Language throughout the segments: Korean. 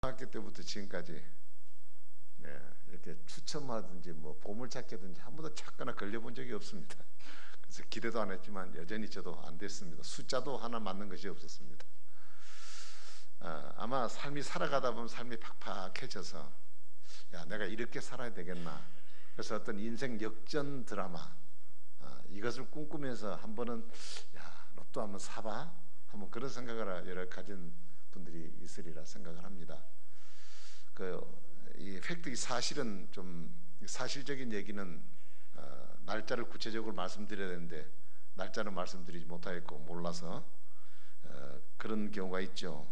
학교 때부터 지금까지 이렇게 추첨하든지 뭐 보물찾기든지 한 번도 찾거나 걸려본 적이 없습니다. 그래서 기대도 안 했지만 여전히 저도 안 됐습니다. 숫자도 하나 맞는 것이 없었습니다. 아마 삶이 살아가다 보면 삶이 팍팍해져서 야, 내가 이렇게 살아야 되겠나. 그래서 어떤 인생 역전 드라마 이것을 꿈꾸면서 한 번은 야, 로또 한번 사봐 한번 그런 생각을 여러 가진 분들이 있으리라 생각을 합니다. 이 팩트, 이 사실은 좀 사실적인 얘기는 날짜를 구체적으로 말씀드려야 되는데 날짜는 말씀드리지 못하겠고 몰라서 그런 경우가 있죠.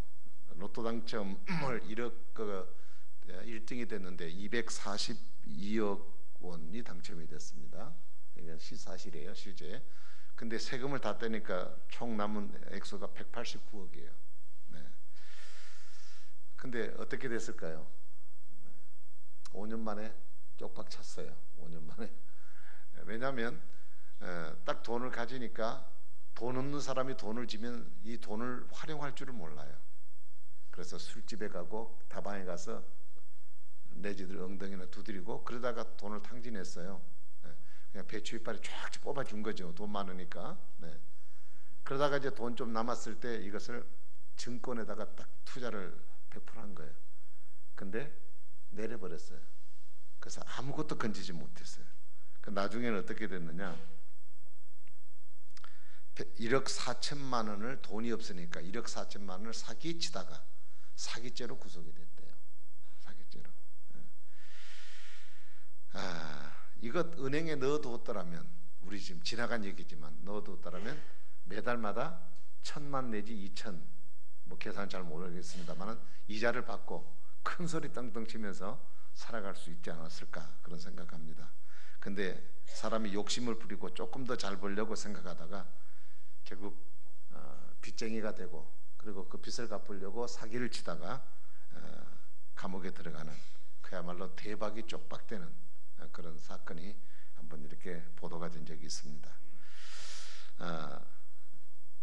로또 당첨을 1등이 됐는데 242억 원이 당첨이 됐습니다. 이건 사실이에요, 실제. 근데 세금을 다 떼니까 총 남은 액수가 189억이에요. 네. 근데 어떻게 됐을까요? 5년 만에 쪽박 찼어요. 5년 만에. 왜냐하면 딱 돈을 가지니까 돈 없는 사람이 돈을 지면 이 돈을 활용할 줄을 몰라요. 그래서 술집에 가고 다방에 가서 내지들 엉덩이나 두드리고 그러다가 돈을 탕진했어요. 그냥 배추 이빨에 쫙 뽑아준 거죠. 돈 많으니까. 네. 그러다가 이제 돈 좀 남았을 때 이것을 증권에다가 딱 투자를 100%한 거예요. 근데 내려버렸어요. 그래서 아무것도 건지지 못했어요. 나중에는 어떻게 됐느냐, 1억 4천만 원을 돈이 없으니까 1억 4천만 원을 사기치다가 사기죄로 구속이 됐대요. 사기죄로. 이것 은행에 넣어두었더라면, 우리 지금 지나간 얘기지만 넣어두었더라면 매달마다 1,000만 내지 2천, 뭐 계산 잘 모르겠습니다만 이자를 받고 큰 소리 떵떵 치면서 살아갈 수 있지 않았을까 그런 생각합니다. 근데 사람이 욕심을 부리고 조금 더 잘 벌려고 생각하다가 결국 빚쟁이가 되고 그리고 그 빚을 갚으려고 사기를 치다가 감옥에 들어가는 그야말로 대박이 쪽박되는 그런 사건이 한번 이렇게 보도가 된 적이 있습니다.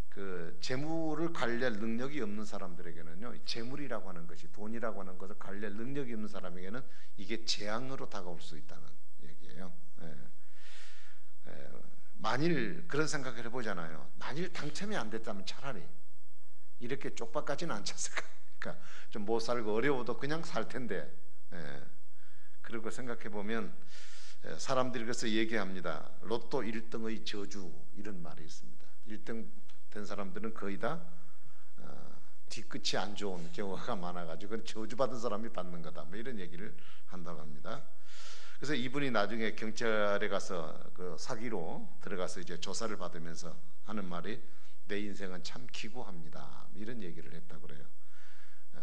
그 재물을 관리할 능력이 없는 사람들에게는요, 재물이라고 하는 것이, 돈이라고 하는 것을 관리할 능력이 없는 사람에게는 이게 재앙으로 다가올 수 있다는 얘기예요. 만일 그런 생각을 해보잖아요. 만일 당첨이 안 됐다면 차라리 이렇게 쪽박까지는 않지 않을까. 그러니까 좀 못 살고 어려워도 그냥 살 텐데. 그리고 생각해 보면 사람들이 그래서 얘기합니다. 로또 1등의 저주, 이런 말이 있습니다. 1등 된 사람들은 거의 다 뒤끝이 안 좋은 경우가 많아가지고 그건 저주받은 사람이 받는 거다, 뭐 이런 얘기를 한다고 합니다. 그래서 이분이 나중에 경찰에 가서 그 사기로 들어가서 이제 조사를 받으면서 하는 말이 내 인생은 참 기구합니다, 이런 얘기를 했다고 그래요.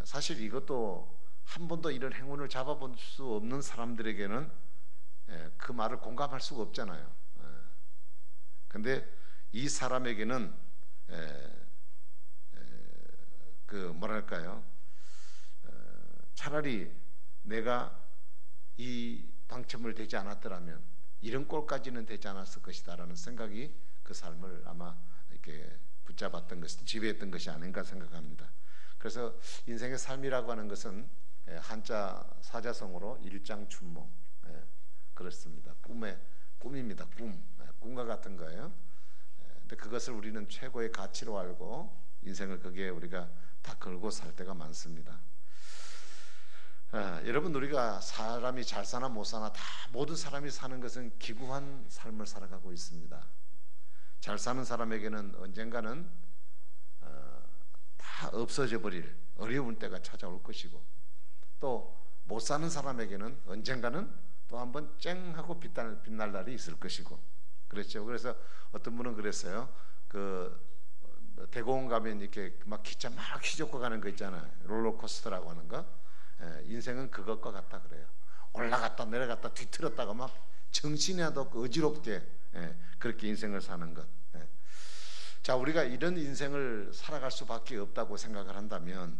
사실 이것도 한 번도 이런 행운을 잡아볼 수 없는 사람들에게는 그 말을 공감할 수가 없잖아요. 근데 이 사람에게는 그 뭐랄까요, 차라리 내가 이 당첨을 되지 않았더라면 이런 꼴까지는 되지 않았을 것이다 라는 생각이 그 삶을 아마 이렇게 붙잡았던 것이, 지배했던 것이 아닌가 생각합니다. 그래서 인생의 삶이라고 하는 것은 한자 사자성어로 일장춘몽, 그렇습니다. 꿈입니다. 꿈과 같은 거예요. 근데 그것을 우리는 최고의 가치로 알고 인생을 거기에 우리가 다 걸고 살 때가 많습니다. 여러분, 우리가 사람이 잘 사나 못 사나 다 모든 사람이 사는 것은 기구한 삶을 살아가고 있습니다. 잘 사는 사람에게는 언젠가는 다 없어져 버릴 어려운 때가 찾아올 것이고, 또 못 사는 사람에게는 언젠가는 또 한번 쨍 하고 빛날 날이 있을 것이고, 그렇죠. 그래서 어떤 분은 그랬어요. 그 대공원 가면 이렇게 막 기차 막 휘젓고 가는 거 있잖아요. 롤러코스터라고 하는 거. 인생은 그것과 같다 그래요. 올라갔다 내려갔다 뒤틀었다가 막 정신이 하도 없고 어지럽게 그렇게 인생을 사는 것. 자, 우리가 이런 인생을 살아갈 수밖에 없다고 생각을 한다면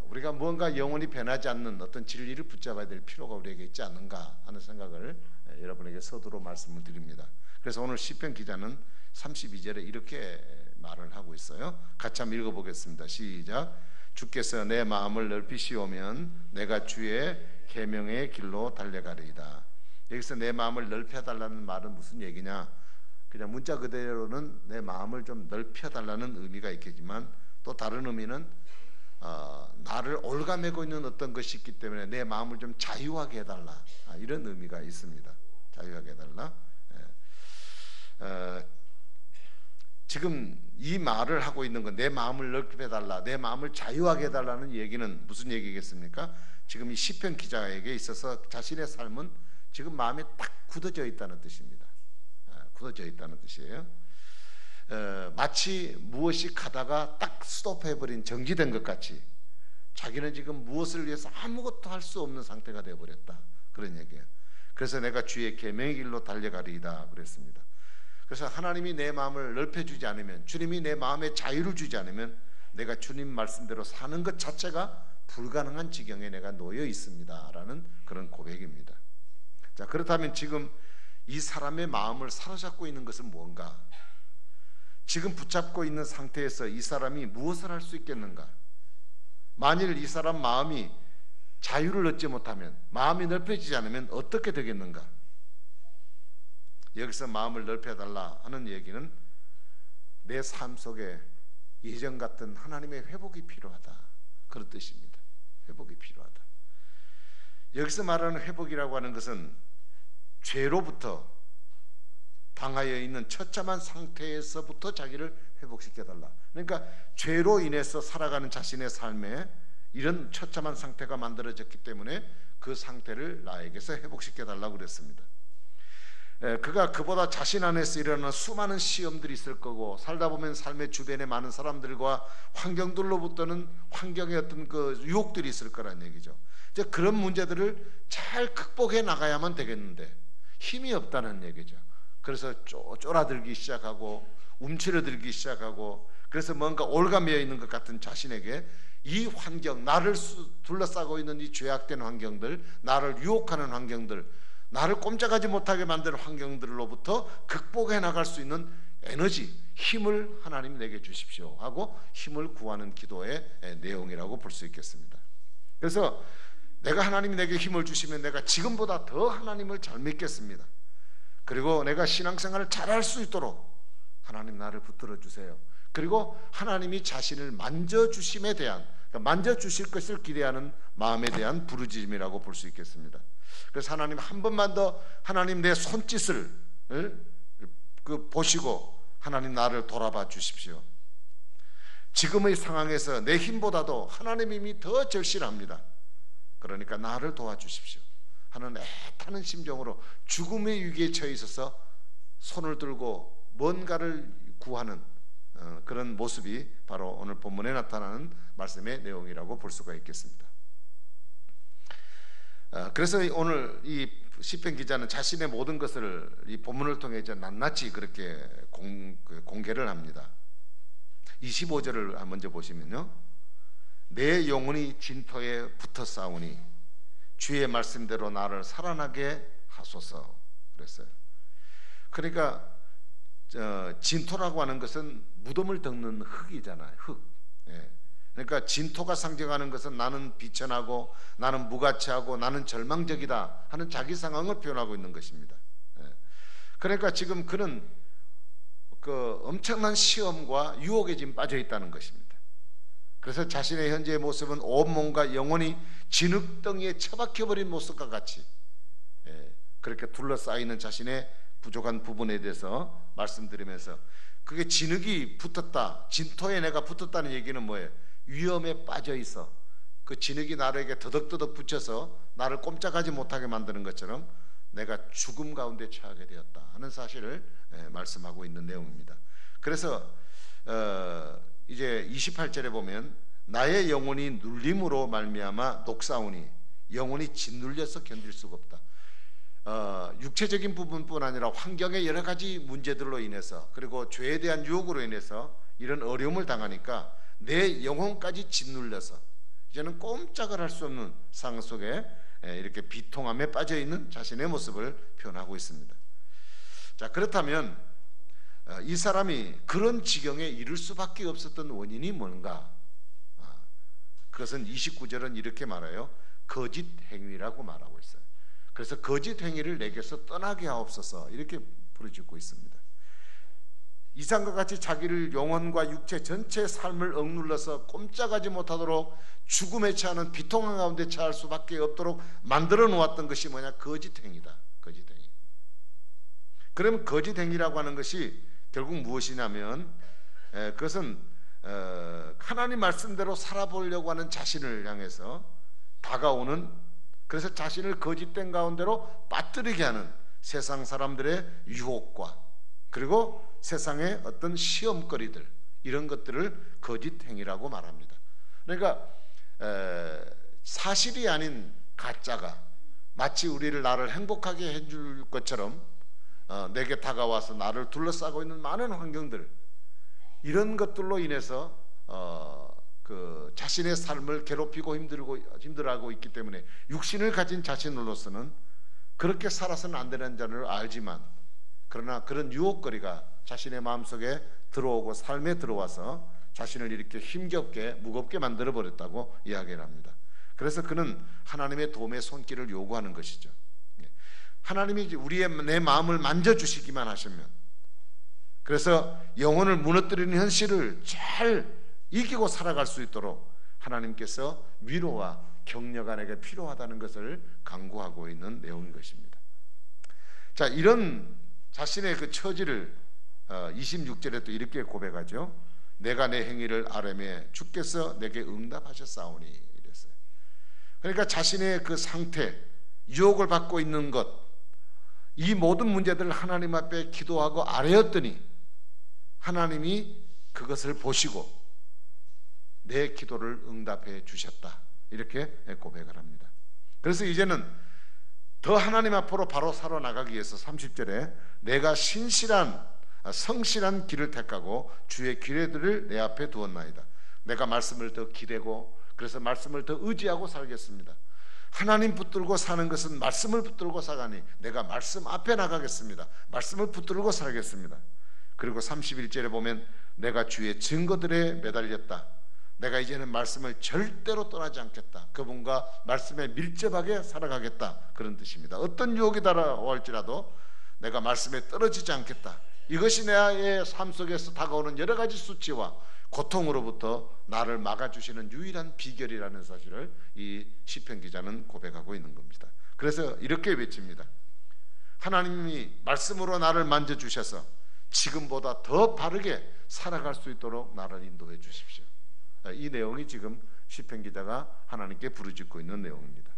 우리가 뭔가 영원히 변하지 않는 어떤 진리를 붙잡아야 될 필요가 우리에게 있지 않는가 하는 생각을 여러분에게 서두로 말씀을 드립니다. 그래서 오늘 시편 기자는 32절에 이렇게 말을 하고 있어요. 같이 한번 읽어보겠습니다. 시작. 주께서 내 마음을 넓히시오면 내가 주의 계명의 길로 달려가리이다. 여기서 내 마음을 넓혀달라는 말은 무슨 얘기냐? 그냥 문자 그대로는 내 마음을 좀 넓혀달라는 의미가 있겠지만 또 다른 의미는 나를 올가매고 있는 어떤 것이 있기 때문에 내 마음을 좀 자유하게 해달라, 이런 의미가 있습니다. 자유하게 해달라. 지금 이 말을 하고 있는 건 내 마음을 넓혀달라, 내 마음을 자유하게 해달라는 얘기는 무슨 얘기겠습니까? 지금 이 시편 기자에게 있어서 자신의 삶은 지금 마음에 딱 굳어져 있다는 뜻입니다. 굳어져 있다는 뜻이에요. 마치 무엇이 가다가 딱 스톱해버린, 정지된 것 같이 자기는 지금 무엇을 위해서 아무것도 할 수 없는 상태가 되어버렸다, 그런 얘기예요. 그래서 내가 주의 계명의 길로 달려가리이다 그랬습니다. 그래서 하나님이 내 마음을 넓혀주지 않으면, 주님이 내 마음에 자유를 주지 않으면 내가 주님 말씀대로 사는 것 자체가 불가능한 지경에 내가 놓여 있습니다 라는 그런 고백입니다. 자, 그렇다면 지금 이 사람의 마음을 사로잡고 있는 것은 무언가? 지금 붙잡고 있는 상태에서 이 사람이 무엇을 할 수 있겠는가? 만일 이 사람 마음이 자유를 얻지 못하면, 마음이 넓혀지지 않으면 어떻게 되겠는가? 여기서 마음을 넓혀달라 하는 얘기는 내 삶 속에 예전 같은 하나님의 회복이 필요하다, 그런 뜻입니다. 회복이 필요하다. 여기서 말하는 회복이라고 하는 것은 죄로부터 당하여 있는 처참한 상태에서부터 자기를 회복시켜달라. 그러니까 죄로 인해서 살아가는 자신의 삶에 이런 처참한 상태가 만들어졌기 때문에 그 상태를 나에게서 회복시켜달라고 그랬습니다. 그가 그보다 자신 안에서 일어나는 수많은 시험들이 있을 거고, 살다 보면 삶의 주변에 많은 사람들과 환경들로부터는 환경의 어떤 그 유혹들이 있을 거란 얘기죠. 이제 그런 문제들을 잘 극복해 나가야만 되겠는데 힘이 없다는 얘기죠. 그래서 쫄아들기 시작하고 움츠러들기 시작하고, 그래서 뭔가 올가매어 있는 것 같은 자신에게 이 환경, 나를 둘러싸고 있는 이 죄악된 환경들, 나를 유혹하는 환경들, 나를 꼼짝하지 못하게 만드는 환경들로부터 극복해 나갈 수 있는 에너지, 힘을 하나님 내게 주십시오 하고 힘을 구하는 기도의 내용이라고 볼 수 있겠습니다. 그래서 내가 하나님이 내게 힘을 주시면 내가 지금보다 더 하나님을 잘 믿겠습니다. 그리고 내가 신앙생활을 잘할 수 있도록 하나님 나를 붙들어 주세요. 그리고 하나님이 자신을 만져주심에 대한, 그러니까 만져주실 것을 기대하는 마음에 대한 부르짖음이라고 볼 수 있겠습니다. 그래서 하나님 한 번만 더 하나님 내 손짓을 보시고 하나님 나를 돌아봐 주십시오. 지금의 상황에서 내 힘보다도 하나님 힘이 더 절실합니다. 그러니까 나를 도와주십시오 하는 애타는 심정으로 죽음의 위기에 처해 있어서 손을 들고 뭔가를 구하는 그런 모습이 바로 오늘 본문에 나타나는 말씀의 내용이라고 볼 수가 있겠습니다. 그래서 오늘 이 시편 기자는 자신의 모든 것을 이 본문을 통해 이제 낱낱이 그렇게 공개를 합니다. 25절을 먼저 보시면요, 내 영혼이 진토에 붙어 싸우니 주의 말씀대로 나를 살아나게 하소서 그랬어요. 그러니까 진토라고 하는 것은 무덤을 덮는 흙이잖아요. 흙. 예. 그러니까 진토가 상징하는 것은 나는 비천하고 나는 무가치하고 나는 절망적이다 하는 자기 상황을 표현하고 있는 것입니다. 예. 그러니까 지금 그는 그 엄청난 시험과 유혹에 지금 빠져 있다는 것입니다. 그래서 자신의 현재의 모습은 온몸과 영혼이 진흙덩이에 처박혀버린 모습과 같이 그렇게 둘러싸이는 자신의 부족한 부분에 대해서 말씀드리면서, 그게 진흙이 붙었다, 진토에 내가 붙었다는 얘기는 뭐예요? 위험에 빠져 있어 그 진흙이 나에게 더덕더덕 붙여서 나를 꼼짝하지 못하게 만드는 것처럼 내가 죽음 가운데 처하게 되었다 하는 사실을 말씀하고 있는 내용입니다. 그래서 이제 28절에 보면 나의 영혼이 눌림으로 말미암아 녹사오니 영혼이 짓눌려서 견딜 수가 없다. 육체적인 부분뿐 아니라 환경의 여러 가지 문제들로 인해서, 그리고 죄에 대한 유혹으로 인해서 이런 어려움을 당하니까 내 영혼까지 짓눌려서 이제는 꼼짝을 할 수 없는 상황 속에 이렇게 비통함에 빠져 있는 자신의 모습을 표현하고 있습니다. 자, 그렇다면 이 사람이 그런 지경에 이를 수밖에 없었던 원인이 뭔가? 그것은 29절은 이렇게 말해요. 거짓 행위라고 말하고 있어요. 그래서 거짓 행위를 내게서 떠나게 하옵소서 이렇게 부르짖고 있습니다. 이상과 같이 자기를 영혼과 육체 전체의 삶을 억눌러서 꼼짝하지 못하도록 죽음에 처하는 비통한 가운데 처할 수밖에 없도록 만들어 놓았던 것이 뭐냐? 거짓 행위다. 거짓 행위. 그럼 거짓 행위라고 하는 것이 결국 무엇이냐면 그것은 하나님 말씀대로 살아보려고 하는 자신을 향해서 다가오는, 그래서 자신을 거짓된 가운데로 빠뜨리게 하는 세상 사람들의 유혹과 그리고 세상의 어떤 시험거리들, 이런 것들을 거짓 행위라고 말합니다. 그러니까 사실이 아닌 가짜가 마치 나를 행복하게 해줄 것처럼 내게 다가와서 나를 둘러싸고 있는 많은 환경들, 이런 것들로 인해서 그 자신의 삶을 괴롭히고 힘들어하고 있기 때문에 육신을 가진 자신으로서는 그렇게 살아서는 안 되는 자를 알지만, 그러나 그런 유혹거리가 자신의 마음속에 들어오고 삶에 들어와서 자신을 이렇게 힘겹게 무겁게 만들어 버렸다고 이야기를 합니다. 그래서 그는 하나님의 도움의 손길을 요구하는 것이죠. 하나님이 내 마음을 만져주시기만 하시면, 그래서 영혼을 무너뜨리는 현실을 잘 이기고 살아갈 수 있도록 하나님께서 위로와 격려가 내게 필요하다는 것을 강구하고 있는 내용인 것입니다. 자, 이런 자신의 그 처지를 26절에 또 이렇게 고백하죠. 내가 내 행위를 아뢰매 주께서 내게 응답하셨사오니 이랬어요. 그러니까 자신의 그 상태, 유혹을 받고 있는 것, 이 모든 문제들을 하나님 앞에 기도하고 아뢰었더니 하나님이 그것을 보시고 내 기도를 응답해 주셨다, 이렇게 고백을 합니다. 그래서 이제는 더 하나님 앞으로 바로 살아나가기 위해서 30절에 내가 성실한 길을 택하고 주의 규례들을 내 앞에 두었나이다. 내가 말씀을 더 기대고, 그래서 말씀을 더 의지하고 살겠습니다. 하나님 붙들고 사는 것은 말씀을 붙들고 사가니 내가 말씀 앞에 나가겠습니다. 말씀을 붙들고 살겠습니다. 그리고 31절에 보면 내가 주의 증거들에 매달렸다. 내가 이제는 말씀을 절대로 떠나지 않겠다. 그분과 말씀에 밀접하게 살아가겠다, 그런 뜻입니다. 어떤 유혹이 다가올지라도 내가 말씀에 떨어지지 않겠다. 이것이 나의 삶 속에서 다가오는 여러 가지 수치와 고통으로부터 나를 막아주시는 유일한 비결이라는 사실을 이 시편 기자는 고백하고 있는 겁니다. 그래서 이렇게 외칩니다. 하나님이 말씀으로 나를 만져주셔서 지금보다 더 바르게 살아갈 수 있도록 나를 인도해 주십시오. 이 내용이 지금 시편 기자가 하나님께 부르짖고 있는 내용입니다.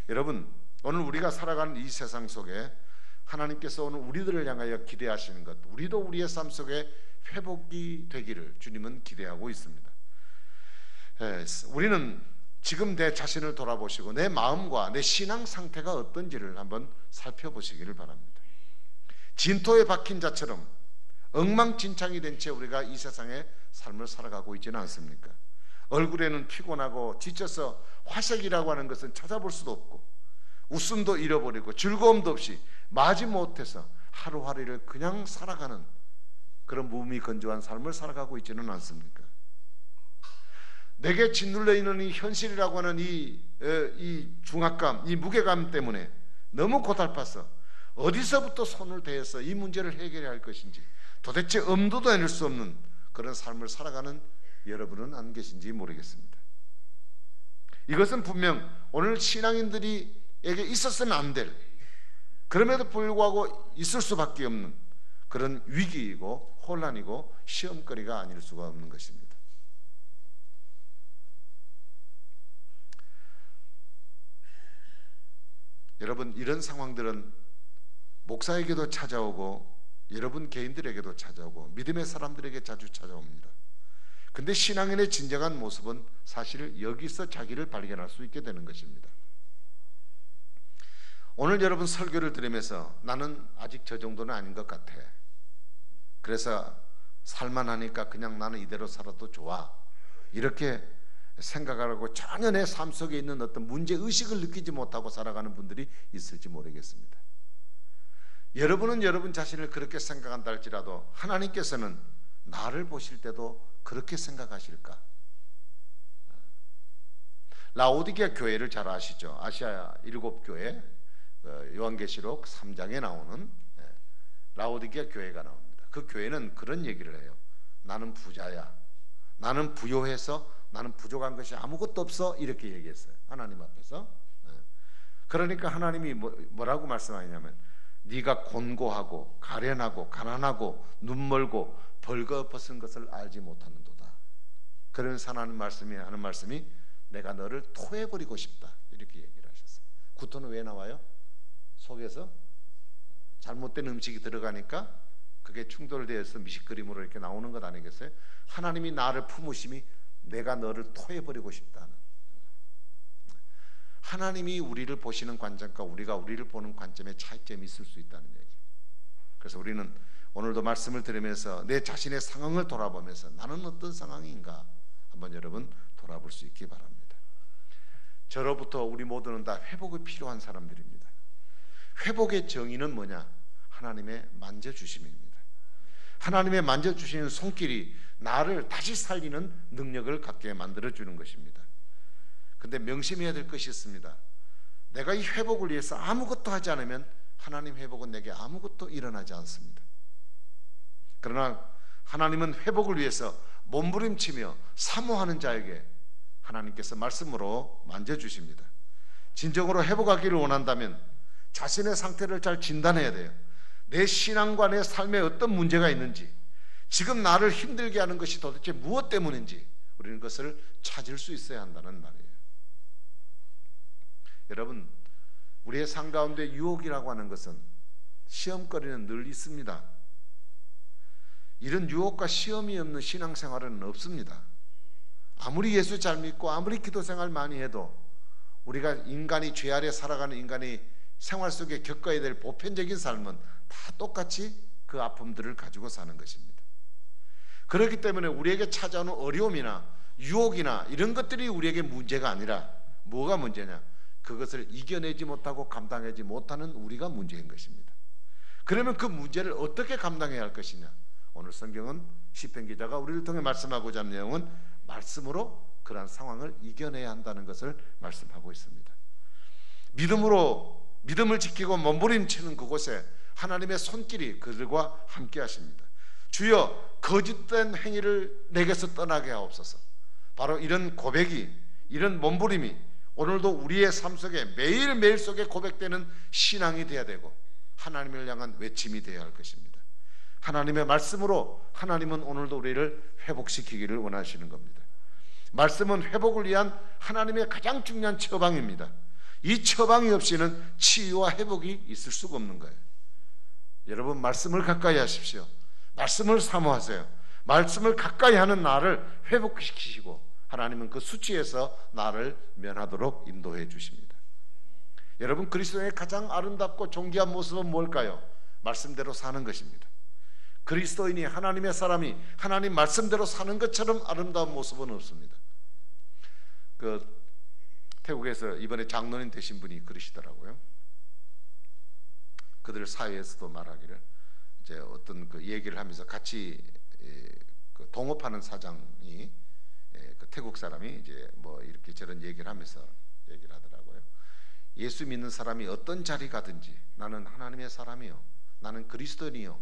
여러분, 오늘 우리가 살아가는 이 세상 속에 하나님께서 오늘 우리들을 향하여 기대하시는 것, 우리도 우리의 삶 속에 회복이 되기를 주님은 기대하고 있습니다. 우리는 지금 내 자신을 돌아보시고 내 마음과 내 신앙 상태가 어떤지를 한번 살펴보시기를 바랍니다. 진토에 박힌 자처럼 엉망진창이 된 채 우리가 이 세상의 삶을 살아가고 있지는 않습니까? 얼굴에는 피곤하고 지쳐서 화색이라고 하는 것은 찾아볼 수도 없고, 웃음도 잃어버리고 즐거움도 없이 마지못해서 하루하루를 그냥 살아가는 그런 무미건조한 삶을 살아가고 있지는 않습니까? 내게 짓눌려 있는 이 현실이라고 하는 이 중압감, 이 무게감 때문에 너무 고달파서 어디서부터 손을 대서 이 문제를 해결해야 할 것인지 도대체 엄두도 낼 수 없는 그런 삶을 살아가는 여러분은 안 계신지 모르겠습니다. 이것은 분명 오늘 신앙인들에게 있었으면 안 될, 그럼에도 불구하고 있을 수밖에 없는 그런 위기이고 혼란이고 시험거리가 아닐 수가 없는 것입니다. 여러분, 이런 상황들은 목사에게도 찾아오고 여러분 개인들에게도 찾아오고 믿음의 사람들에게 자주 찾아옵니다. 근데 신앙인의 진정한 모습은 사실 여기서 자기를 발견할 수 있게 되는 것입니다. 오늘 여러분 설교를 들으면서 나는 아직 저 정도는 아닌 것 같아, 그래서 살만하니까 그냥 나는 이대로 살아도 좋아, 이렇게 생각하고 전혀 내 삶 속에 있는 어떤 문제의식을 느끼지 못하고 살아가는 분들이 있을지 모르겠습니다. 여러분은 여러분 자신을 그렇게 생각한다 할지라도 하나님께서는 나를 보실 때도 그렇게 생각하실까? 라오디게아 교회를 잘 아시죠? 아시아 7교회 요한계시록 3장에 나오는 라오디게아 교회가 나옵니다. 그 교회는 그런 얘기를 해요. 나는 부자야. 나는 부요해서 나는 부족한 것이 아무것도 없어. 이렇게 얘기했어요. 하나님 앞에서. 그러니까 하나님이 뭐라고 말씀하냐면 네가 곤고하고 가련하고 가난하고 눈멀고 벌거벗은 것을 알지 못하는도다. 그러면서 하나님 말씀이 하는 말씀이 내가 너를 토해버리고 싶다. 이렇게 얘기를 하셨어요. 구토는 왜 나와요? 속에서 잘못된 음식이 들어가니까 그게 충돌되어서 미식거림으로 이렇게 나오는 것 아니겠어요? 하나님이 나를 품으심이 내가 너를 토해버리고 싶다는. 하나님이 우리를 보시는 관점과 우리가 우리를 보는 관점에 차이점이 있을 수 있다는 얘기. 그래서 우리는 오늘도 말씀을 들으면서 내 자신의 상황을 돌아보면서 나는 어떤 상황인가 한번 여러분 돌아볼 수 있기 바랍니다. 저로부터 우리 모두는 다 회복이 필요한 사람들입니다. 회복의 정의는 뭐냐? 하나님의 만져주심입니다. 하나님의 만져주시는 손길이 나를 다시 살리는 능력을 갖게 만들어주는 것입니다. 근데 명심해야 될 것이 있습니다. 내가 이 회복을 위해서 아무것도 하지 않으면 하나님 회복은 내게 아무것도 일어나지 않습니다. 그러나 하나님은 회복을 위해서 몸부림치며 사모하는 자에게 하나님께서 말씀으로 만져주십니다. 진정으로 회복하기를 원한다면 자신의 상태를 잘 진단해야 돼요. 내 신앙과 내 삶에 어떤 문제가 있는지, 지금 나를 힘들게 하는 것이 도대체 무엇 때문인지 우리는 그것을 찾을 수 있어야 한다는 말이에요. 여러분, 우리의 삶 가운데 유혹이라고 하는 것은 시험거리는 늘 있습니다. 이런 유혹과 시험이 없는 신앙생활은 없습니다. 아무리 예수 잘 믿고 아무리 기도생활 많이 해도 우리가 인간이 죄 아래 살아가는 인간이 생활 속에 겪어야 될 보편적인 삶은 다 똑같이 그 아픔들을 가지고 사는 것입니다. 그렇기 때문에 우리에게 찾아오는 어려움이나 유혹이나 이런 것들이 우리에게 문제가 아니라 뭐가 문제냐? 그것을 이겨내지 못하고 감당하지 못하는 우리가 문제인 것입니다. 그러면 그 문제를 어떻게 감당해야 할 것이냐? 오늘 성경은 시편 기자가 우리를 통해 말씀하고자 하는 내용은 말씀으로 그러한 상황을 이겨내야 한다는 것을 말씀하고 있습니다. 믿음을 지키고 몸부림치는 그곳에 하나님의 손길이 그들과 함께 하십니다. 주여 거짓된 행위를 내게서 떠나게 하옵소서. 바로 이런 고백이, 이런 몸부림이 오늘도 우리의 삶 속에 매일매일 속에 고백되는 신앙이 되어야 되고 하나님을 향한 외침이 되어야 할 것입니다. 하나님의 말씀으로 하나님은 오늘도 우리를 회복시키기를 원하시는 겁니다. 말씀은 회복을 위한 하나님의 가장 중요한 처방입니다. 이 처방이 없이는 치유와 회복이 있을 수가 없는 거예요. 여러분, 말씀을 가까이 하십시오. 말씀을 사모하세요. 말씀을 가까이 하는 나를 회복시키시고 하나님은 그 수치에서 나를 면하도록 인도해 주십니다. 여러분, 그리스도의 가장 아름답고 존귀한 모습은 뭘까요? 말씀대로 사는 것입니다. 그리스도인이, 하나님의 사람이 하나님 말씀대로 사는 것처럼 아름다운 모습은 없습니다. 태국에서 이번에 장로님 되신 분이 그러시더라고요. 그들 사회에서도 말하기를 이제 어떤 그 얘기를 하면서 같이 그 동업하는 사장이 그 태국 사람이 이제 뭐 이렇게 저런 얘기를 하면서 얘기를 하더라고요. 예수 믿는 사람이 어떤 자리 가든지 나는 하나님의 사람이요, 나는 그리스도인이요,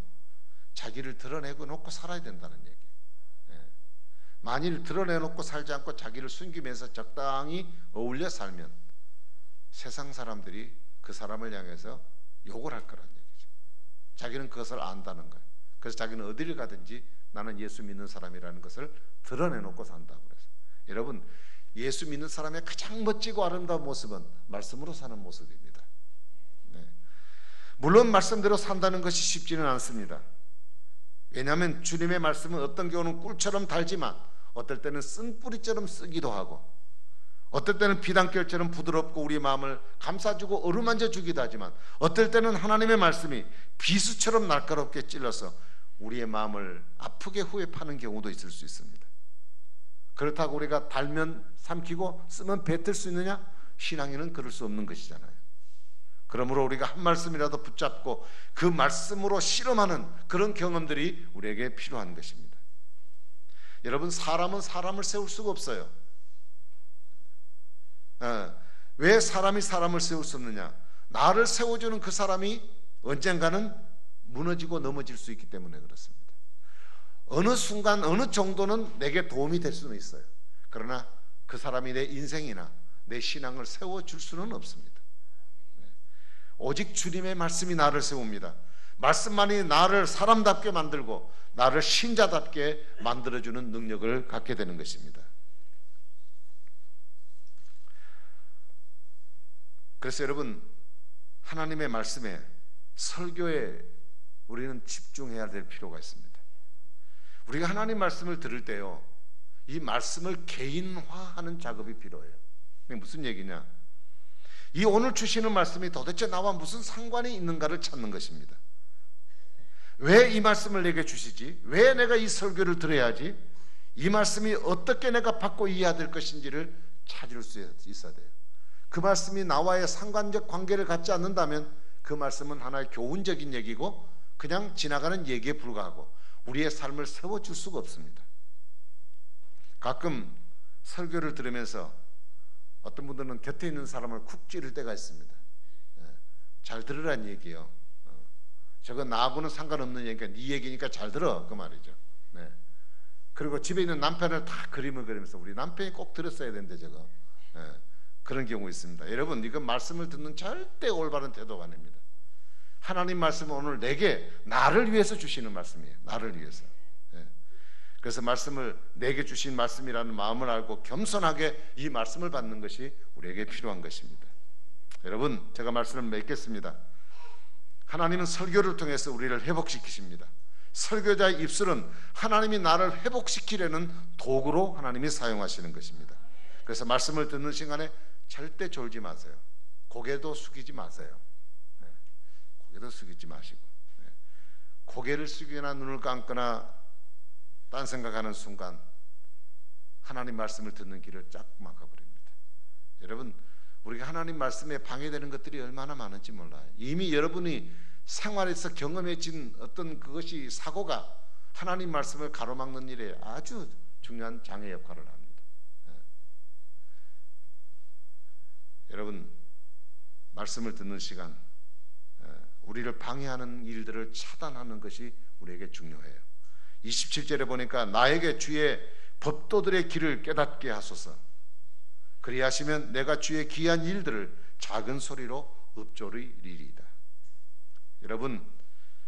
자기를 드러내고 놓고 살아야 된다는 얘기. 만일 드러내놓고 살지 않고 자기를 숨기면서 적당히 어울려 살면 세상 사람들이 그 사람을 향해서 욕을 할 거란 얘기죠. 자기는 그것을 안다는 거예요. 그래서 자기는 어디를 가든지 나는 예수 믿는 사람이라는 것을 드러내놓고 산다고 그래서, 여러분, 예수 믿는 사람의 가장 멋지고 아름다운 모습은 말씀으로 사는 모습입니다. 물론 말씀대로 산다는 것이 쉽지는 않습니다. 왜냐하면 주님의 말씀은 어떤 경우는 꿀처럼 달지만 어떨 때는 쓴뿌리처럼 쓰기도 하고 어떨 때는 비단결처럼 부드럽고 우리 마음을 감싸주고 어루만져 주기도 하지만 어떨 때는 하나님의 말씀이 비수처럼 날카롭게 찔러서 우리의 마음을 아프게 후회 파는 경우도 있을 수 있습니다. 그렇다고 우리가 달면 삼키고 쓰면 뱉을 수 있느냐? 신앙인은 그럴 수 없는 것이잖아요. 그러므로 우리가 한 말씀이라도 붙잡고 그 말씀으로 실험하는 그런 경험들이 우리에게 필요한 것입니다. 여러분, 사람은 사람을 세울 수가 없어요. 왜 사람이 사람을 세울 수 없느냐? 나를 세워주는 그 사람이 언젠가는 무너지고 넘어질 수 있기 때문에 그렇습니다. 어느 순간 어느 정도는 내게 도움이 될 수는 있어요. 그러나 그 사람이 내 인생이나 내 신앙을 세워줄 수는 없습니다. 오직 주님의 말씀이 나를 세웁니다. 말씀만이 나를 사람답게 만들고 나를 신자답게 만들어주는 능력을 갖게 되는 것입니다. 그래서 여러분, 하나님의 말씀에, 설교에 우리는 집중해야 될 필요가 있습니다. 우리가 하나님 말씀을 들을 때요, 이 말씀을 개인화하는 작업이 필요해요. 무슨 얘기냐? 이 오늘 주시는 말씀이 도대체 나와 무슨 상관이 있는가를 찾는 것입니다. 왜 이 말씀을 내게 주시지? 왜 내가 이 설교를 들어야지? 이 말씀이 어떻게 내가 받고 이해해야 될 것인지를 찾을 수 있어야 돼요. 그 말씀이 나와의 상관적 관계를 갖지 않는다면 그 말씀은 하나의 교훈적인 얘기고 그냥 지나가는 얘기에 불과하고 우리의 삶을 세워줄 수가 없습니다. 가끔 설교를 들으면서 어떤 분들은 곁에 있는 사람을 쿡 찌를 때가 있습니다. 잘 들으라는 얘기예요. 저거 나하고는 상관없는 얘기니까 네 얘기니까 잘 들어, 그 말이죠. 그리고 집에 있는 남편을 다 그림을 그리면서 우리 남편이 꼭 들었어야 되는데 저거. 그런 경우 있습니다. 여러분, 이건 말씀을 듣는 절대 올바른 태도가 아닙니다. 하나님 말씀은 오늘 내게, 나를 위해서 주시는 말씀이에요. 나를 위해서. 그래서 말씀을 내게 주신 말씀이라는 마음을 알고 겸손하게 이 말씀을 받는 것이 우리에게 필요한 것입니다. 여러분, 제가 말씀을 맺겠습니다. 하나님은 설교를 통해서 우리를 회복시키십니다. 설교자의 입술은 하나님이 나를 회복시키려는 도구로 하나님이 사용하시는 것입니다. 그래서 말씀을 듣는 시간에 절대 졸지 마세요. 고개도 숙이지 마세요. 고개도 숙이지 마시고, 고개를 숙이거나 눈을 감거나 딴 생각하는 순간 하나님 말씀을 듣는 길을 쫙 막아버립니다. 여러분, 우리가 하나님 말씀에 방해되는 것들이 얼마나 많은지 몰라요. 이미 여러분이 생활에서 경험해진 어떤 그것이, 사고가 하나님 말씀을 가로막는 일에 아주 중요한 장애 역할을 합니다. 여러분, 말씀을 듣는 시간, 우리를 방해하는 일들을 차단하는 것이 우리에게 중요해요. 27절에 보니까 나에게 주의 법도들의 길을 깨닫게 하소서. 그리하시면 내가 주의 귀한 일들을 작은 소리로 읊조리리이다. 여러분,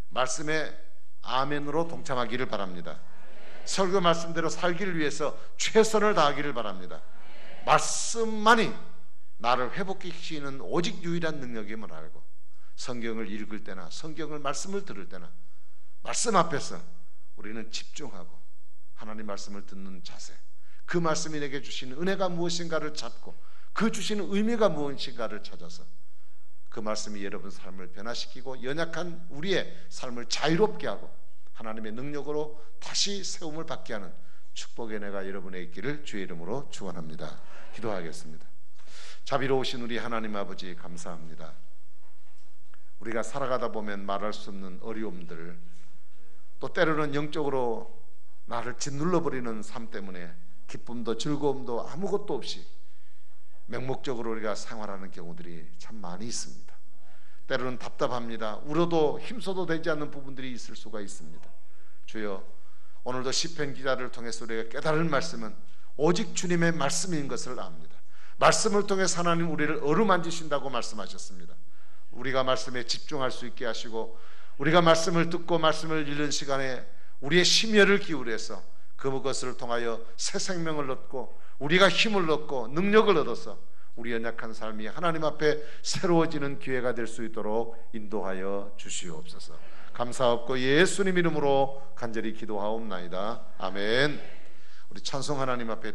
말씀에 아멘으로 동참하기를 바랍니다. 설교 말씀대로 살기를 위해서 최선을 다하기를 바랍니다. 말씀만이 나를 회복시키는 오직 유일한 능력임을 알고 성경을 읽을 때나 성경을 말씀을 들을 때나 말씀 앞에서 우리는 집중하고 하나님 말씀을 듣는 자세, 그 말씀이 내게 주시는 은혜가 무엇인가를 찾고 그 주시는 의미가 무엇인가를 찾아서 그 말씀이 여러분 삶을 변화시키고 연약한 우리의 삶을 자유롭게 하고 하나님의 능력으로 다시 세움을 받게 하는 축복의 은혜가 여러분에 있기를 주의 이름으로 축원합니다. 기도하겠습니다. 자비로우신 우리 하나님 아버지, 감사합니다. 우리가 살아가다 보면 말할 수 없는 어려움들, 또 때로는 영적으로 나를 짓눌러버리는 삶 때문에 기쁨도 즐거움도 아무것도 없이 맹목적으로 우리가 생활하는 경우들이 참 많이 있습니다. 때로는 답답합니다. 울어도 힘써도 되지 않는 부분들이 있을 수가 있습니다. 주여, 오늘도 시편 기자를 통해서 우리가 깨달을 말씀은 오직 주님의 말씀인 것을 압니다. 말씀을 통해서 하나님 우리를 어루만지신다고 말씀하셨습니다. 우리가 말씀에 집중할 수 있게 하시고 우리가 말씀을 듣고 말씀을 읽는 시간에 우리의 심혈을 기울여서 그것을 통하여 새 생명을 얻고 우리가 힘을 얻고 능력을 얻어서 우리 연약한 삶이 하나님 앞에 새로워지는 기회가 될 수 있도록 인도하여 주시옵소서. 감사하옵고 예수님 이름으로 간절히 기도하옵나이다. 아멘. 우리 찬송 하나님 앞에